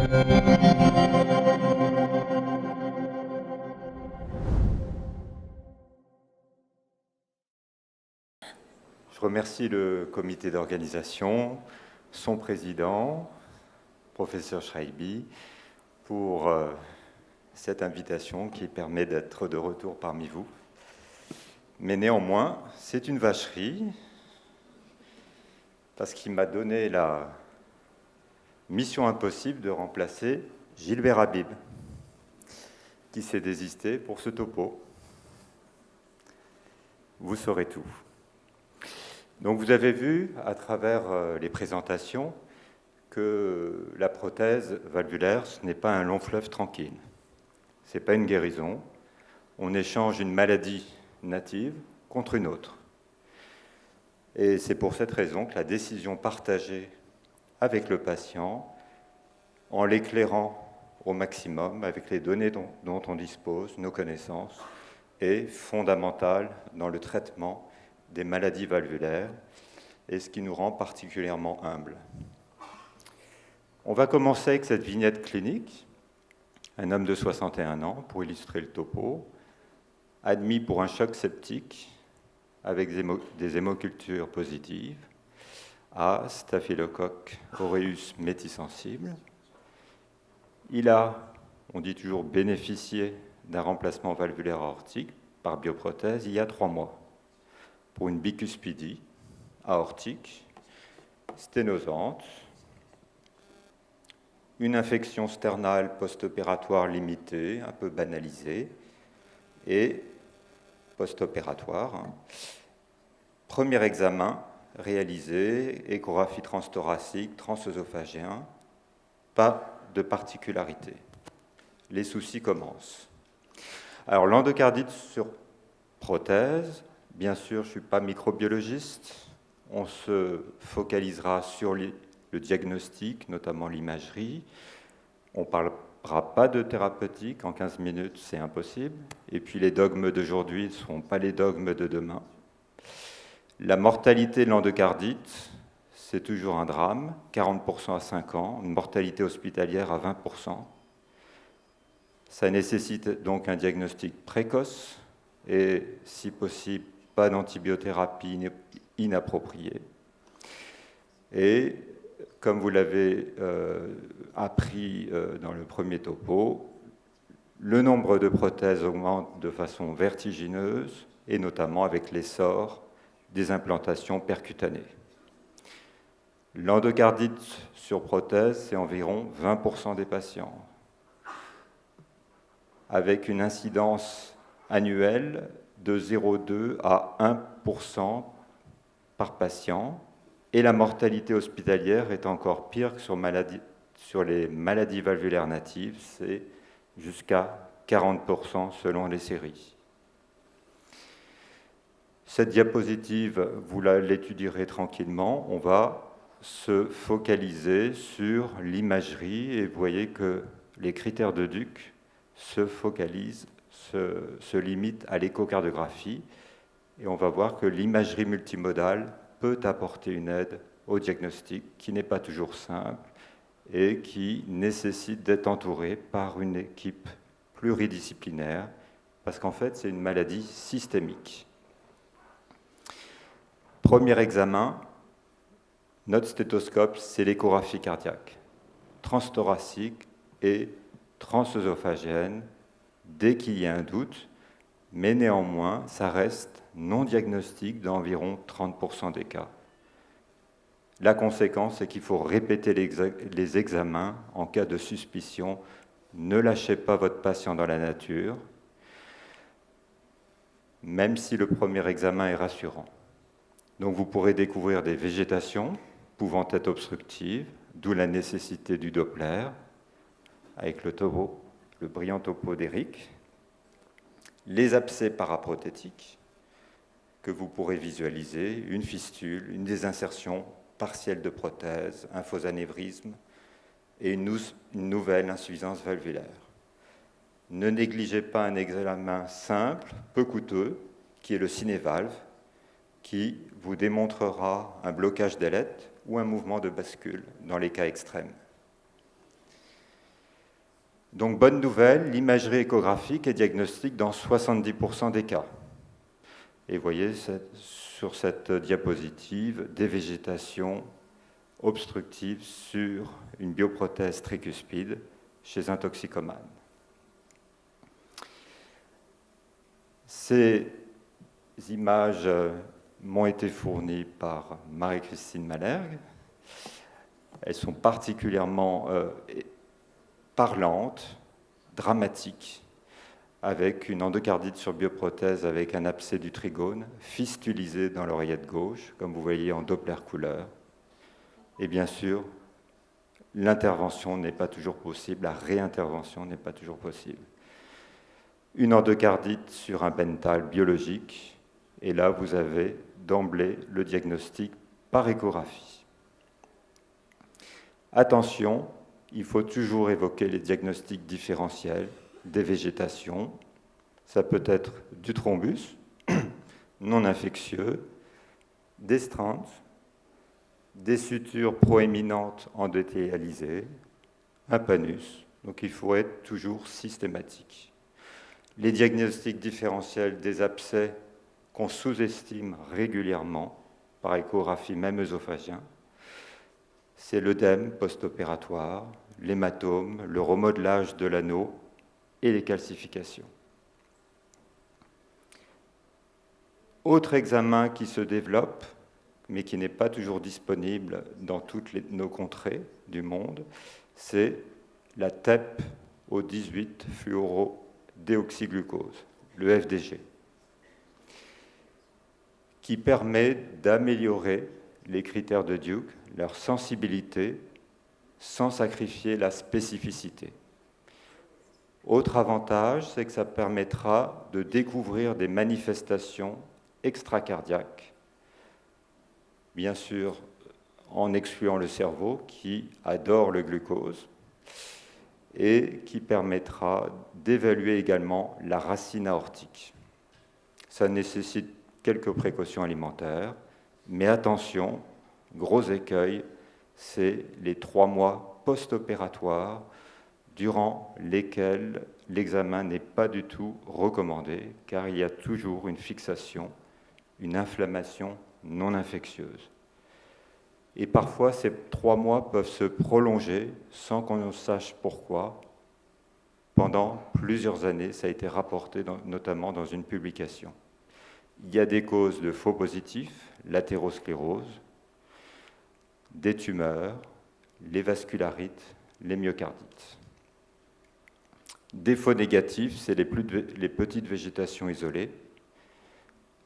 Je remercie le comité d'organisation, son président, professeur Schreiby, pour cette invitation qui permet d'être de retour parmi vous. Mais néanmoins, c'est une vacherie, parce qu'il m'a donné la mission impossible de remplacer Gilbert Habib, qui s'est désisté pour ce topo. Vous saurez tout. Donc vous avez vu à travers les présentations que la prothèse valvulaire, ce n'est pas un long fleuve tranquille. Ce n'est pas une guérison. On échange une maladie native contre une autre. Et c'est pour cette raison que la décision partagée avec le patient, en l'éclairant au maximum avec les données dont on dispose, nos connaissances, est fondamentale dans le traitement des maladies valvulaires et ce qui nous rend particulièrement humbles. On va commencer avec cette vignette clinique. Un homme de 61 ans, pour illustrer le topo, admis pour un choc septique avec des hémocultures positives à Staphylococcus aureus métisensible. Il a, on dit toujours, bénéficié d'un remplacement valvulaire aortique par bioprothèse il y a 3 mois pour une bicuspidie aortique, sténosante, une infection sternale post-opératoire limitée, un peu banalisée, et post-opératoire. Premier examen réalisé, échographie transthoracique, transœsophagien, pas de particularité. Les soucis commencent. Alors, l'endocardite sur prothèse, bien sûr, je ne suis pas microbiologiste, on se focalisera sur le diagnostic, notamment l'imagerie. On ne parlera pas de thérapeutique, en 15 minutes, c'est impossible. Et puis les dogmes d'aujourd'hui ne seront pas les dogmes de demain. La mortalité de l'endocardite, c'est toujours un drame, 40% à 5 ans, une mortalité hospitalière à 20%. Ça nécessite donc un diagnostic précoce et, si possible, pas d'antibiothérapie inappropriée. Et, comme vous l'avez appris dans le premier topo, le nombre de prothèses augmente de façon vertigineuse, et notamment avec l'essor des implantations percutanées. L'endocardite sur prothèse, c'est environ 20% des patients, avec une incidence annuelle de 0,2 à 1% par patient, et la mortalité hospitalière est encore pire que sur les maladies valvulaires natives, c'est jusqu'à 40% selon les séries. Cette diapositive, vous l'étudierez tranquillement, on va se focaliser sur l'imagerie, et vous voyez que les critères de Duc se limitent à l'échocardiographie, et on va voir que l'imagerie multimodale peut apporter une aide au diagnostic qui n'est pas toujours simple et qui nécessite d'être entouré par une équipe pluridisciplinaire, parce qu'en fait, c'est une maladie systémique. Premier examen, notre stéthoscope, c'est l'échographie cardiaque, transthoracique et transœsophagienne, dès qu'il y a un doute, mais néanmoins, ça reste non diagnostique dans environ 30% des cas. La conséquence, c'est qu'il faut répéter les examens en cas de suspicion. Ne lâchez pas votre patient dans la nature, même si le premier examen est rassurant. Donc vous pourrez découvrir des végétations pouvant être obstructives, d'où la nécessité du Doppler, avec le brillant topo d'Éric, les abcès paraprothétiques, que vous pourrez visualiser, une fistule, une désinsertion partielle de prothèse, un faux anévrisme et une nouvelle insuffisance valvulaire. Ne négligez pas un examen simple, peu coûteux, qui est le cinévalve, qui vous démontrera un blocage d'ailette ou un mouvement de bascule dans les cas extrêmes. Donc, bonne nouvelle, l'imagerie échographique est diagnostique dans 70% des cas. Et vous voyez sur cette diapositive des végétations obstructives sur une bioprothèse tricuspide chez un toxicomane. Ces images m'ont été fournies par Marie-Christine Malhergue. Elles sont particulièrement parlantes, dramatiques, avec une endocardite sur bioprothèse avec un abcès du trigone fistulisé dans l'oreillette gauche, comme vous voyez en Doppler couleur. Et bien sûr, l'intervention n'est pas toujours possible, la réintervention n'est pas toujours possible. Une endocardite sur un Bentall biologique, et là vous avez d'emblée le diagnostic par échographie. Attention, il faut toujours évoquer les diagnostics différentiels des végétations. Ça peut être du thrombus, non infectieux, des strentes, des sutures proéminentes endothélialisées, un panus. Donc il faut être toujours systématique. Les diagnostics différentiels des abcès qu'on sous-estime régulièrement par échographie même œsophagien, c'est l'œdème post-opératoire, l'hématome, le remodelage de l'anneau et les calcifications. Autre examen qui se développe, mais qui n'est pas toujours disponible dans toutes nos contrées du monde, c'est la TEP au 18 fluorodéoxyglucose, le FDG, qui permet d'améliorer les critères de Duke, leur sensibilité, sans sacrifier la spécificité. Autre avantage, c'est que ça permettra de découvrir des manifestations extracardiaques, bien sûr en excluant le cerveau qui adore le glucose, et qui permettra d'évaluer également la racine aortique. Ça nécessite quelques précautions alimentaires, mais attention, gros écueil, c'est les 3 mois post-opératoires durant lesquels l'examen n'est pas du tout recommandé, car il y a toujours une fixation, une inflammation non infectieuse. Et parfois, ces 3 mois peuvent se prolonger sans qu'on sache pourquoi. Pendant plusieurs années, ça a été rapporté notamment dans une publication. Il y a des causes de faux positifs, l'athérosclérose, des tumeurs, les vascularites, les myocardites. Des faux négatifs, c'est les petites végétations isolées,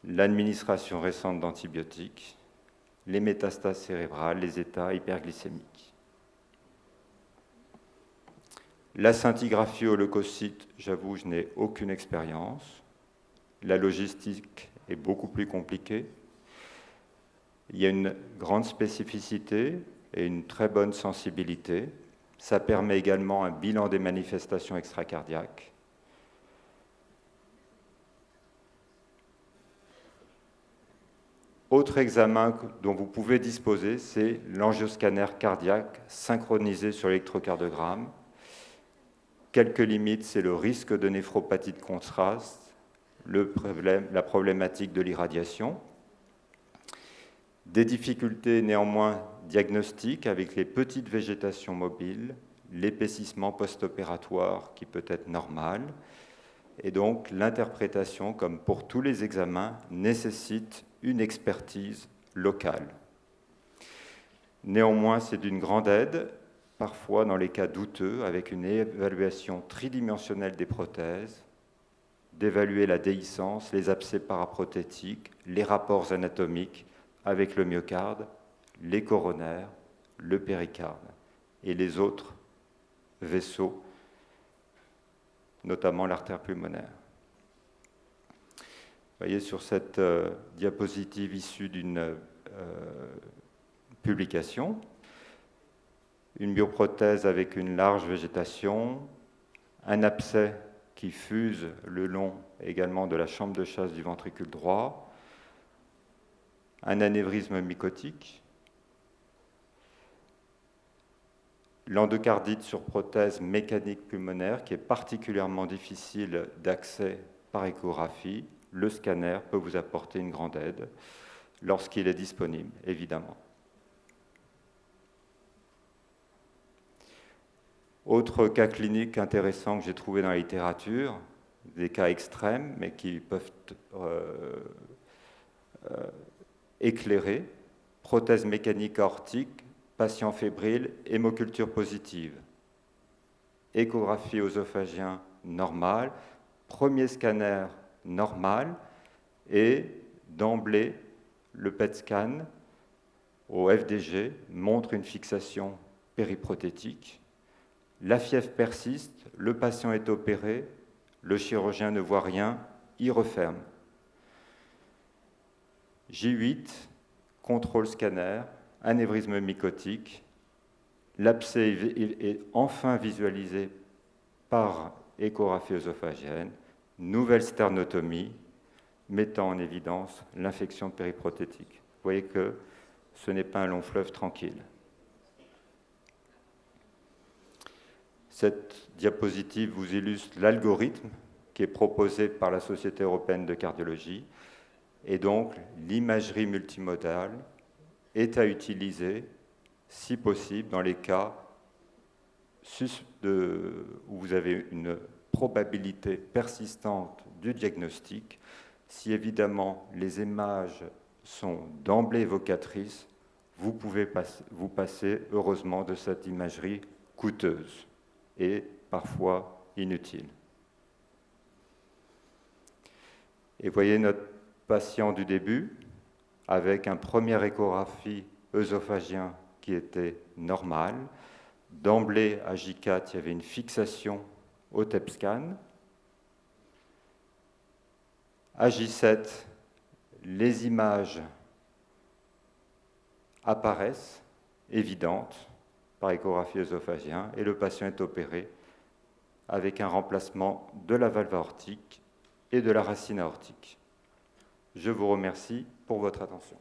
l'administration récente d'antibiotiques, les métastases cérébrales, les états hyperglycémiques. La scintigraphie au leucocyte, j'avoue, je n'ai aucune expérience. La logistique est beaucoup plus compliquée. Il y a une grande spécificité et une très bonne sensibilité. Ça permet également un bilan des manifestations extracardiaques. Autre examen dont vous pouvez disposer, c'est l'angioscanner cardiaque synchronisé sur l'électrocardiogramme. Quelques limites, c'est le risque de néphropathie de contraste, la problématique de l'irradiation. Des difficultés néanmoins diagnostiques avec les petites végétations mobiles, l'épaississement post-opératoire qui peut être normal, et donc l'interprétation, comme pour tous les examens, nécessite une expertise locale. Néanmoins, c'est d'une grande aide, parfois dans les cas douteux, avec une évaluation tridimensionnelle des prothèses, d'évaluer la déhiscence, les abcès paraprothétiques, les rapports anatomiques avec le myocarde, les coronaires, le péricarde et les autres vaisseaux, notamment l'artère pulmonaire. Vous voyez sur cette diapositive issue d'une publication, une bioprothèse avec une large végétation, un abcès qui fuse le long également de la chambre de chasse du ventricule droit, un anévrisme mycotique, L'endocardite sur prothèse mécanique pulmonaire qui est particulièrement difficile d'accès par échographie, le scanner peut vous apporter une grande aide lorsqu'il est disponible, évidemment. Autre cas clinique intéressant que j'ai trouvé dans la littérature, des cas extrêmes, mais qui peuvent éclairer, prothèse mécanique aortique, patient fébrile, hémoculture positive, échographie œsophagien normale, premier scanner normal, et d'emblée, le PET scan au FDG montre une fixation périprothétique. La fièvre persiste, le patient est opéré, le chirurgien ne voit rien, il referme. J8, contrôle scanner, anévrisme mycotique, l'abcès est enfin visualisé par échographie œsophagienne, nouvelle sternotomie, mettant en évidence l'infection périprothétique. Vous voyez que ce n'est pas un long fleuve tranquille. Cette diapositive vous illustre l'algorithme qui est proposé par la Société européenne de cardiologie, et donc l'imagerie multimodale est à utiliser, si possible, dans les cas où vous avez une probabilité persistante du diagnostic. Si évidemment les images sont d'emblée évocatrices, vous pouvez vous passer heureusement de cette imagerie coûteuse et parfois inutile. Et voyez notre patient du début, avec un premier échographie œsophagien qui était normal. D'emblée, à J4, il y avait une fixation au TEP scan. À J7, les images apparaissent, évidentes, par échographie œsophagien, et le patient est opéré avec un remplacement de la valve aortique et de la racine aortique. Je vous remercie pour votre attention.